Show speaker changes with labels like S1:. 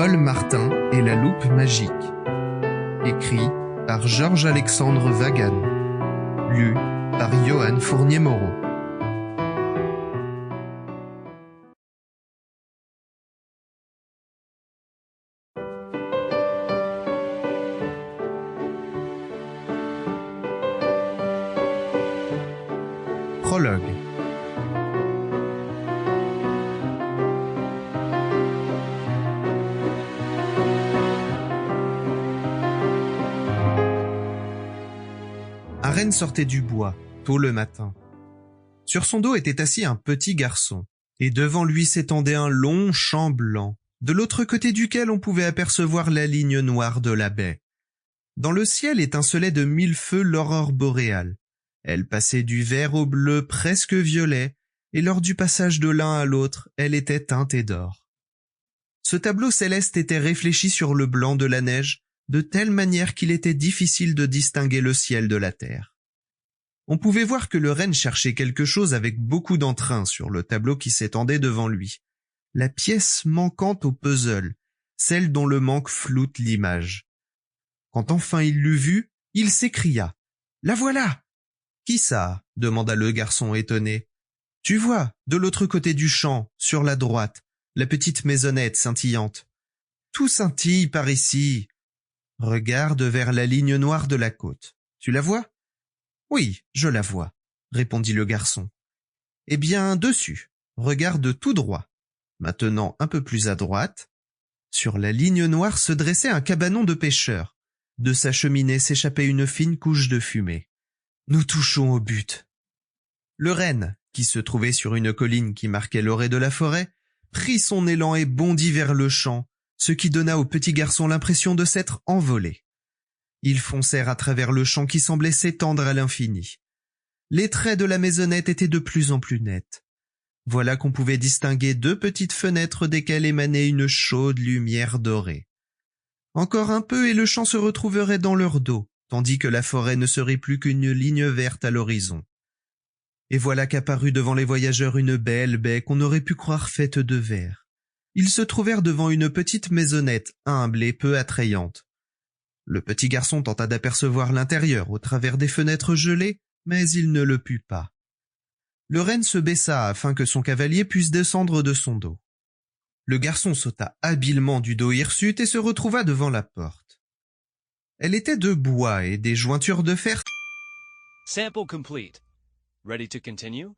S1: Paul Martin et la loupe magique. Écrit par Georges-Alexandre Vagan. Lu par Johan Fournier-Moreau. Prologue. Arène sortait du bois, tôt le matin. Sur son dos était assis un petit garçon, et devant lui s'étendait un long champ blanc, de l'autre côté duquel on pouvait apercevoir la ligne noire de la baie. Dans le ciel étincelait de 1000 feux l'aurore boréale. Elle passait du vert au bleu presque violet, et lors du passage de l'un à l'autre, elle était teintée d'or. Ce tableau céleste était réfléchi sur le blanc de la neige, de telle manière qu'il était difficile de distinguer le ciel de la terre. On pouvait voir que le renne cherchait quelque chose avec beaucoup d'entrain sur le tableau qui s'étendait devant lui, la pièce manquante au puzzle, celle dont le manque floute l'image. Quand enfin il l'eut vue, il s'écria « La voilà !»« Qui ça ?» demanda le garçon étonné. « Tu vois, de l'autre côté du champ, sur la droite, la petite maisonnette scintillante. Tout scintille par ici. » Regarde vers la ligne noire de la côte. Tu la vois ? Oui, je la vois, répondit le garçon. Eh bien, dessus, regarde tout droit. Maintenant un peu plus à droite. Sur la ligne noire se dressait un cabanon de pêcheurs. De sa cheminée s'échappait une fine couche de fumée. Nous touchons au but. Le renne, qui se trouvait sur une colline qui marquait l'orée de la forêt, prit son élan et bondit vers le champ, ce qui donna au petit garçon l'impression de s'être envolé. Ils foncèrent à travers le champ qui semblait s'étendre à l'infini. Les traits de la maisonnette étaient de plus en plus nets. Voilà qu'on pouvait distinguer 2 petites fenêtres desquelles émanait une chaude lumière dorée. Encore un peu et le champ se retrouverait dans leur dos, tandis que la forêt ne serait plus qu'une ligne verte à l'horizon. Et voilà qu'apparut devant les voyageurs une belle baie qu'on aurait pu croire faite de verre. Ils se trouvèrent devant une petite maisonnette humble et peu attrayante. Le petit garçon tenta d'apercevoir l'intérieur au travers des fenêtres gelées, mais il ne le put pas. Le renne se baissa afin que son cavalier puisse descendre de son dos. Le garçon sauta habilement du dos hirsute et se retrouva devant la porte. Elle était de bois et des jointures de fer.
S2: Sample complete. Ready to continue?